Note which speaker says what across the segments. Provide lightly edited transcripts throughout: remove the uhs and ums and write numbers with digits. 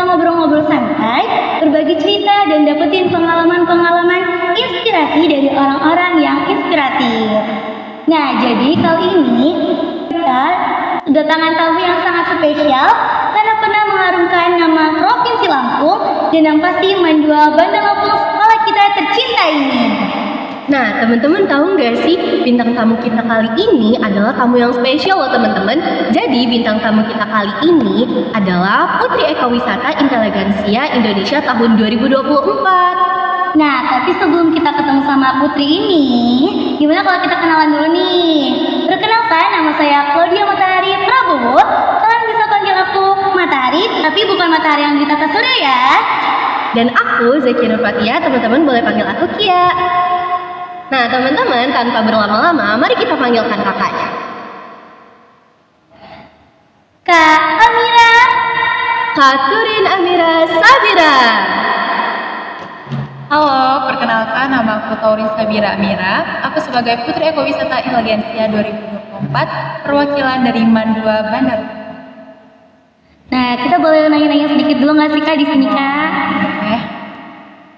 Speaker 1: bisa ngobrol-ngobrol santai, berbagi cerita, dan dapetin pengalaman-pengalaman inspirasi dari orang-orang yang inspiratif. Nah, jadi kali ini kita kedatangan tamu yang sangat spesial karena pernah mengharumkan nama Provinsi Lampung dan yang pasti menjual Bandar Lampung sekolah kita tercinta ini.
Speaker 2: Nah, teman-teman tahu nggak sih bintang tamu kita kali ini adalah tamu yang spesial loh teman-teman. Jadi bintang tamu kita kali ini adalah Putri Ekowisata Inteligensia Indonesia tahun 2024.
Speaker 1: Nah, tapi sebelum kita ketemu sama Putri ini, gimana kalau kita kenalan dulu nih? Perkenalkan, nama saya Claudia Matahari Prabowo. Kalian bisa panggil aku Matahari, tapi bukan Matahari yang di tata surya ya.
Speaker 2: Dan aku Zakia Nurfatia, teman-teman boleh panggil aku Kia. Nah, teman-teman, tanpa berlama-lama, mari kita panggilkan kakaknya.
Speaker 1: Kak Amira.
Speaker 2: Kak Turin Amira Sabira.
Speaker 3: Halo, perkenalkan nama aku Taurin Sabira Amira. Aku sebagai Putri Ekowisata Inteligensia 2024, perwakilan dari Mandua Bandar.
Speaker 1: Nah, kita boleh nanya-nanya sedikit dulu nggak sih Kak di sini Kak?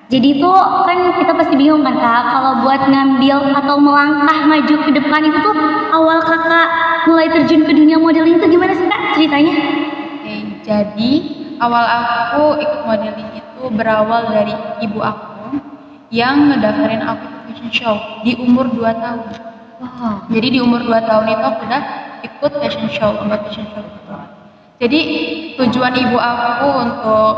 Speaker 1: Jadi tuh kan kita pasti bingung kan Kak, kalau buat ngambil atau melangkah maju ke depan itu tuh awal Kakak mulai terjun ke dunia modeling itu gimana sih Kak ceritanya?
Speaker 3: Oke, jadi awal aku ikut modeling itu berawal dari ibu aku yang ngedaftarin aku ke fashion show di umur 2 tahun.
Speaker 2: Wow.
Speaker 3: Jadi di umur 2 tahun itu aku udah ikut fashion show, lomba fashion show gitu. Jadi tujuan ibu aku untuk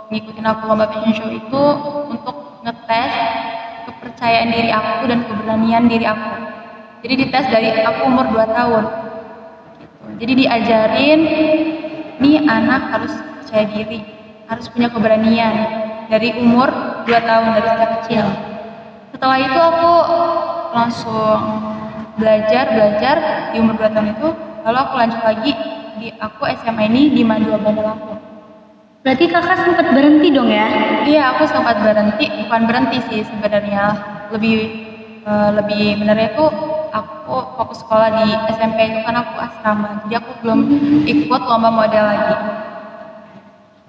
Speaker 3: ngikutin aku lomba fashion show itu untuk ngetes kepercayaan diri aku dan keberanian diri aku. Jadi dites dari aku umur 2 tahun gitu. Jadi diajarin nih anak harus percaya diri, harus punya keberanian dari umur 2 tahun, dari sejak kecil. Setelah itu aku langsung belajar di umur 2 tahun itu. Lalu aku lanjut lagi di aku SMA ini di Mandua Bandar Lampung.
Speaker 1: Berarti Kakak sempat berhenti dong ya?
Speaker 3: Iya, aku sempat berhenti, bukan berhenti sih sebenarnya. Lebih benernya tuh aku fokus sekolah di SMP itu kan aku asrama. Jadi aku belum ikut lomba model lagi.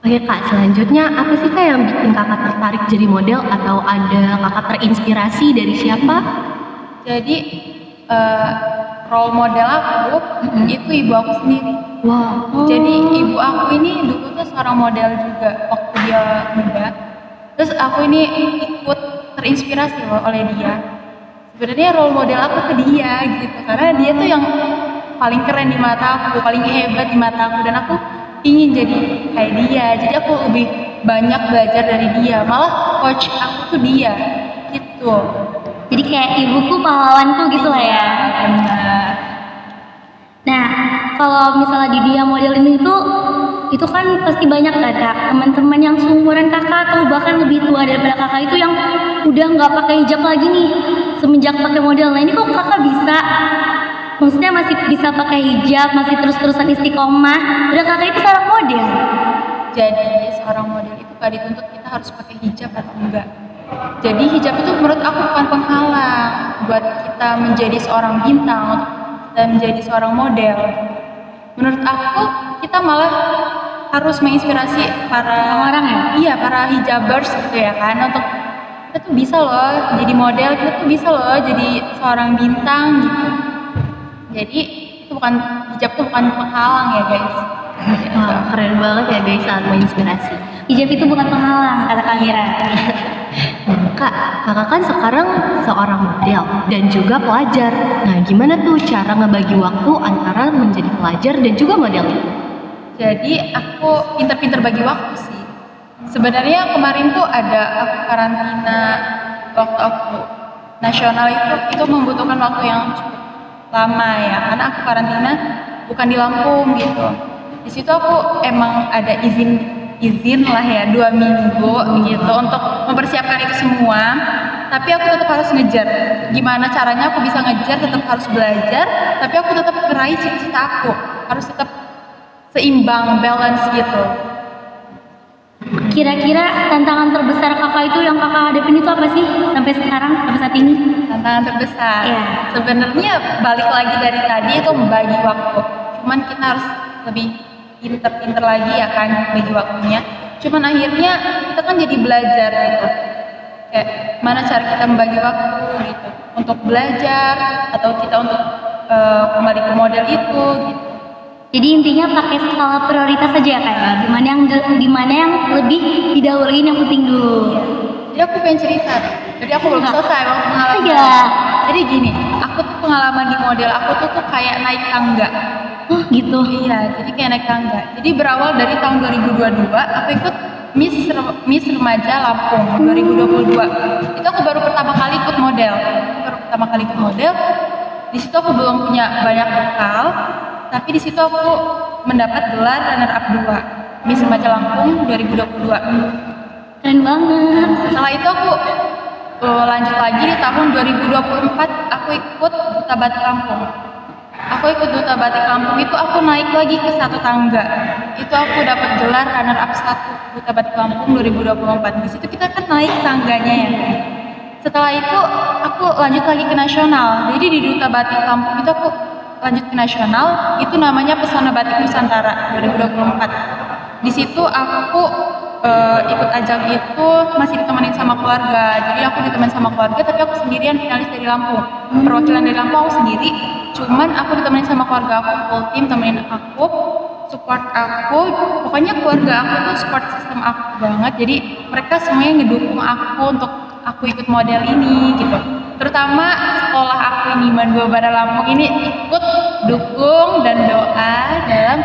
Speaker 2: Oke Kak, selanjutnya apa sih Kak yang bikin Kakak tertarik jadi model atau ada Kakak terinspirasi dari siapa?
Speaker 3: Jadi role model aku itu ibu aku sendiri.
Speaker 2: Wow.
Speaker 3: Jadi ibu aku ini dulu tuh seorang model juga waktu dia muda. Terus aku ini ikut terinspirasi loh oleh dia. Sebenarnya role model aku ke dia gitu, karena dia tuh yang paling keren di mata aku, paling hebat di mata aku, dan aku ingin jadi kayak dia. Jadi aku lebih banyak belajar dari dia. Malah coach aku tuh dia gitu.
Speaker 1: Jadi kayak ibuku pahlawanku gitu lah ya.
Speaker 3: Benar.
Speaker 1: Nah, kalau misalnya di dia modeling itu kan pasti banyak kan Kak, teman-teman yang seumuran Kakak atau bahkan lebih tua daripada Kakak itu yang udah nggak pakai hijab lagi nih semenjak pakai model. Nah ini kok Kakak bisa, maksudnya masih bisa pakai hijab, masih terus-terusan istiqomah, udah Kakak itu seorang model.
Speaker 3: Jadi seorang model itu gak dituntut kita harus pakai hijab atau enggak. Jadi hijab itu menurut aku bukan penghalang buat kita menjadi seorang bintang, dan menjadi seorang model. Menurut aku kita malah harus menginspirasi para
Speaker 1: Orang ya?
Speaker 3: Iya, para hijabers gitu ya kan, untuk kita tuh bisa loh jadi model, kita tuh bisa loh jadi seorang bintang gitu. Jadi itu hijab tuh bukan penghalang ya guys.
Speaker 2: Wah, keren banget ya guys, sangat menginspirasi.
Speaker 1: Hijab itu bukan penghalang, kata Kak Mira.
Speaker 2: Kak, kakak kan sekarang seorang model dan juga pelajar. Nah, gimana tuh cara ngebagi waktu antara menjadi pelajar dan juga model?
Speaker 3: Jadi aku pinter-pinter bagi waktu sih. Sebenarnya kemarin tuh ada aku karantina waktu aku nasional itu membutuhkan waktu yang cukup lama ya, karena aku karantina bukan di Lampung gitu. Di situ aku emang ada izin lah ya 2 minggu gitu untuk mempersiapkan itu semua. Tapi aku tetap harus ngejar. Gimana caranya aku bisa ngejar, tetap harus belajar, tapi aku tetap meraih cita-cita aku. Harus tetap seimbang, balance gitu.
Speaker 1: Kira-kira tantangan terbesar Kakak itu yang Kakak hadapin itu apa sih sampai sekarang, sampai saat ini?
Speaker 3: Tantangan terbesar.
Speaker 1: Iya.
Speaker 3: Sebenarnya balik lagi dari tadi itu membagi waktu. Cuman kita harus lebih pinter-pinter lagi ya kan bagi waktunya. Cuman akhirnya kita kan jadi belajar gitu. Kayak mana cara kita membagi waktu gitu untuk belajar atau kita untuk kembali ke model itu gitu.
Speaker 1: Jadi intinya pakai skala prioritas saja ya, Kak ya. Dimana yang lebih didahuluin yang penting dulu.
Speaker 3: Jadi aku pengen cerita. Jadi aku belum selesai waktu pengalaman.
Speaker 1: Iya.
Speaker 3: Jadi gini, aku tuh pengalaman di model aku tuh kayak naik tangga.
Speaker 1: Oh gitu.
Speaker 3: Iya, jadi kayak naik tangga. Jadi berawal dari tahun 2022, aku ikut Miss Remaja Lampung 2022. Itu aku baru pertama kali ikut model. Di situ aku belum punya banyak bekal, tapi di situ aku mendapat gelar runner up 2 Miss Remaja Lampung 2022.
Speaker 1: Keren banget.
Speaker 3: Setelah itu aku lanjut lagi di tahun 2024 aku ikut Duta Batik Lampung. Itu aku naik lagi ke satu tangga. Itu aku dapat gelar runner up 1 Duta Batik Lampung 2024. Di situ kita kan naik tangganya ya. Setelah itu aku lanjut lagi ke nasional. Jadi di Duta Batik Lampung itu aku lanjut ke nasional. Itu namanya Pesona Batik Nusantara 2024. Di situ aku ikut ajang itu masih ditemenin sama keluarga. Jadi aku ditemenin sama keluarga, tapi aku sendirian finalis dari Lampung. Perwakilan dari Lampung aku sendiri. Cuman aku ditemenin sama keluarga aku, full tim temenin aku, support aku. Pokoknya keluarga aku tuh support sistem aku banget. Jadi mereka semuanya ngedukung aku untuk aku ikut model ini gitu. Terutama sekolah aku ini Mandua Bara Lampung ini ikut dukung dan doa dalam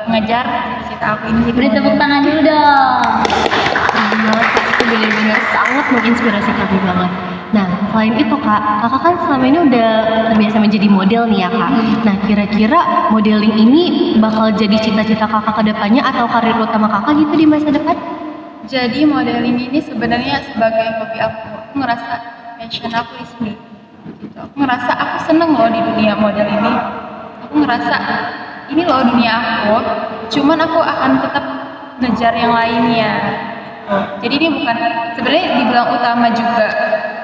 Speaker 3: mengejar cita aku ini.
Speaker 1: Beri tepuk tangan dulu dong.
Speaker 2: Itu benar-benar sangat menginspirasi kami banget. Nah, selain itu Kak, Kakak kan selama ini udah terbiasa menjadi model nih ya Kak. Nah, kira-kira modeling ini bakal jadi cita-cita Kakak ke depannya atau karir utama Kakak gitu di masa depan?
Speaker 3: Jadi modeling ini sebenarnya sebagai hobi aku ngerasa passion aku di sini. Gitu. Aku ngerasa aku seneng loh di dunia model ini. Aku ngerasa ini loh dunia aku. Cuman aku akan tetap ngejar yang lainnya. Gitu. Jadi ini bukan sebenarnya dibilang utama juga.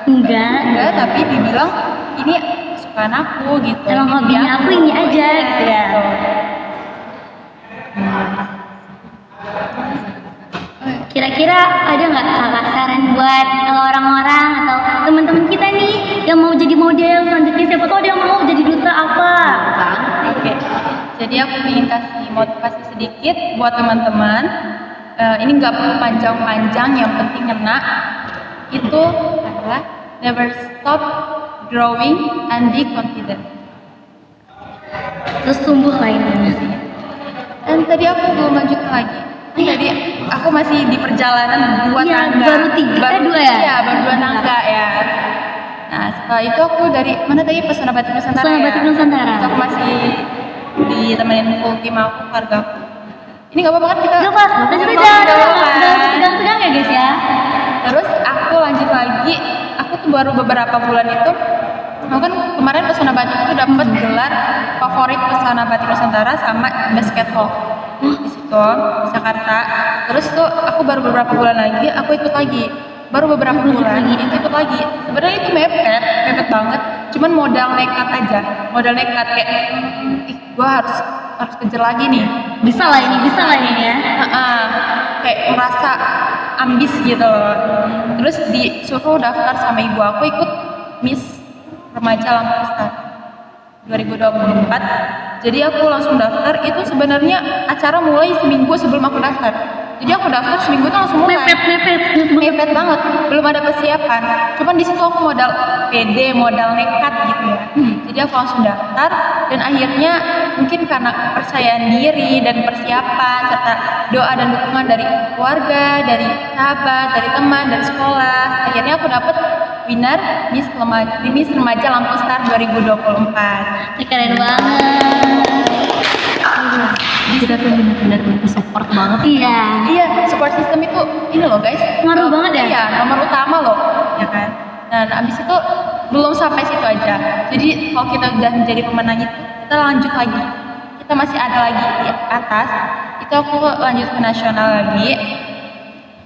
Speaker 3: Enggak, tapi dibilang ini kesukaan aku gitu.
Speaker 1: Emang hobinya aku ini aja gitu ya. Kira-kira ada nggak kakak saran buat orang-orang atau teman-teman kita nih yang mau jadi model selanjutnya, siapa tahu dia mau jadi duta apa?
Speaker 3: Oke. Jadi aku ingin kasih motivasi sedikit buat teman-teman. Ini nggak perlu panjang-panjang, yang penting ngena. Itu adalah never stop growing and be confident.
Speaker 1: Terus tumbuh lah ini.
Speaker 3: Dan tadi aku belum lanjut lagi. Jadi aku masih di perjalanan 2
Speaker 1: Iya,
Speaker 3: tangga.
Speaker 1: baru 2 ya?
Speaker 3: Iya, baru 2 tangga ya. Nah, setelah itu aku dari mana tadi Pesona Batik Nusantara.
Speaker 1: Pesona Batik Nusantara.
Speaker 3: Itu aku masih ditemenin full tim aku, keluarga aku. Ini gak apa-apa kan kita?
Speaker 1: Gak apa, lanjut aja. Tegang-tegang ya guys ya.
Speaker 3: Terus aku lanjut lagi. Aku tuh baru beberapa bulan itu. Aku kan kemarin Pesona Batik itu dapat gelar favorit Pesona Batik Nusantara sama basket hall di situ di Jakarta. Terus tuh aku baru beberapa bulan lagi aku ikut lagi. Baru beberapa bulan itu ikut lagi. Sebenarnya itu mepet banget. Cuman modal nekat aja. Modal nekat kayak gue harus kejar lagi nih.
Speaker 1: Bisa lah ini ya.
Speaker 3: Kayak merasa ambis gitu loh. Terus disuruh daftar sama ibu aku ikut Miss Remaja Lampung Star 2024. Jadi aku langsung daftar. Itu sebenarnya acara mulai seminggu sebelum aku daftar. Jadi aku daftar seminggu itu langsung mulai. Mepet banget. Belum ada persiapan. Cuman di situ aku modal pede, modal nekat gitu ya. Jadi aku langsung daftar dan akhirnya mungkin karena kepercayaan diri dan persiapan serta doa dan dukungan dari keluarga, dari sahabat, dari teman, dari sekolah, akhirnya aku dapet winner Miss Remaja Lampung Star 2024.
Speaker 1: Keren banget.
Speaker 2: Kita tuh benar-benar support banget.
Speaker 3: Iya, support system itu ini loh guys.
Speaker 1: Ngaruh banget ya?
Speaker 3: Iya, nomor utama loh, ya kan. Dan abis itu belum sampai situ aja. Jadi kalau kita udah menjadi pemenang itu, kita lanjut lagi. Kita masih ada lagi di atas. Itu aku lanjut ke nasional lagi.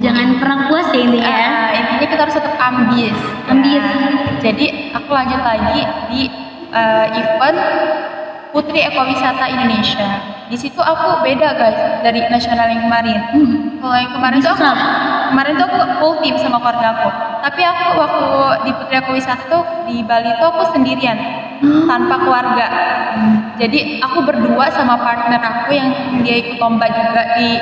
Speaker 1: Jangan pernah puas ya ini ya.
Speaker 3: Intinya kita harus tetap ambis.
Speaker 1: Ambis.
Speaker 3: Jadi aku lanjut lagi di event Putri Ekowisata Indonesia. Di situ aku beda guys dari nasional yang kemarin. Kalau yang kemarin tuh aku full team sama keluarga aku. Tapi aku waktu di Putri Ekowisata tuh di Bali tuh aku sendirian tanpa keluarga. Jadi aku berdua sama partner aku yang dia ikut lomba juga di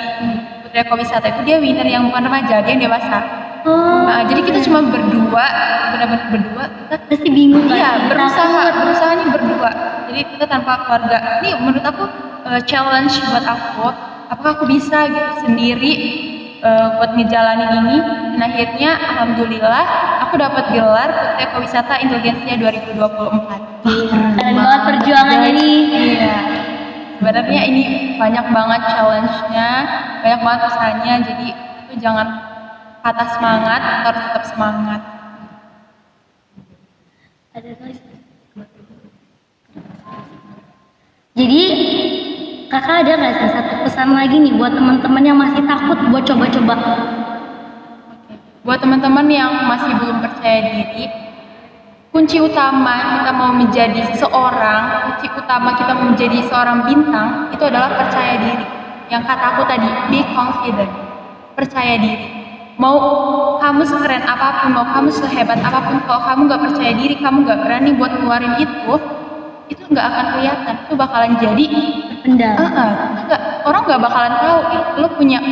Speaker 3: Putri Ekowisata itu, dia winner yang bukan remaja, dia yang dewasa. Nah, jadi kita cuma berdua, benar-benar berdua. Kita
Speaker 1: Pasti bingung
Speaker 3: iya,
Speaker 1: kan?
Speaker 3: berusaha nih berdua. Jadi kita tanpa keluarga. Ini menurut aku challenge buat aku. Apakah aku bisa gitu sendiri buat ngejalanin ini? Dan akhirnya alhamdulillah aku dapat gelar Putri Ekowisata Inteligensia 2024.
Speaker 1: Keren banget perjuangannya nih.
Speaker 3: Iya. Sebenarnya ini banyak banget challenge-nya, banyak banget usahanya. Jadi itu jangan patah semangat, harus tetap semangat.
Speaker 1: Jadi kakak ada nggak sih satu pesan lagi nih buat teman-teman yang masih takut buat coba-coba?
Speaker 3: Buat teman-teman yang masih belum percaya diri, kunci utama kita mau menjadi seseorang, kunci utama kita mau menjadi seorang bintang itu adalah percaya diri. Yang kata aku tadi, be confident, percaya diri. Mau kamu sekeren apapun, mau kamu sehebat apapun, kalau kamu nggak percaya diri, kamu nggak berani buat ngeluarin itu nggak akan kelihatan. Itu bakalan jadi
Speaker 1: Pendam.
Speaker 3: orang nggak bakalan tahu lo punya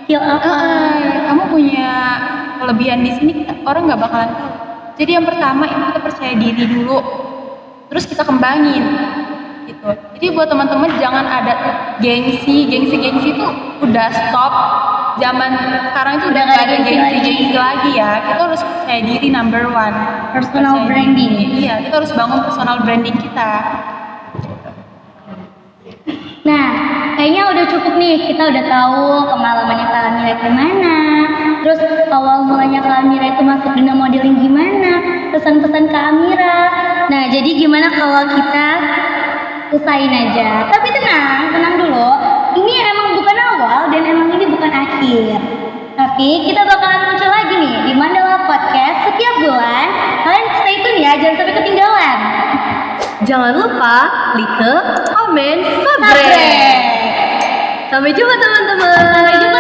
Speaker 1: Skill apa?
Speaker 3: kamu punya kelebihan di sini, orang nggak bakalan tahu. Jadi yang pertama itu kita percaya diri dulu, terus kita kembangin gitu. Jadi buat teman-teman jangan ada tuh gengsi itu udah stop. Zaman sekarang itu udah nggak ada gengsi lagi ya. Kita harus percaya diri number one.
Speaker 1: Personal
Speaker 3: Percaya
Speaker 1: branding.
Speaker 3: diri. Iya, kita harus bangun personal branding kita.
Speaker 1: Nah, kayaknya udah cukup nih. Kita udah tahu pengalamannya Kak Amira gimana. Terus awal mulanya Kak Amira itu masuk dunia modeling gimana. Pesan-pesan Kak Amira. Nah, jadi gimana kalau kita usahain aja. Tapi tenang dulu. Ini emang bukan awal dan emang ini bukan akhir. Tapi kita bakalan muncul lagi nih di Mandala Podcast setiap bulan. Kalian stay tune ya, jangan sampai ketinggalan.
Speaker 2: Jangan lupa like, komen, subscribe. Sampai jumpa teman-teman.
Speaker 1: Sampai jumpa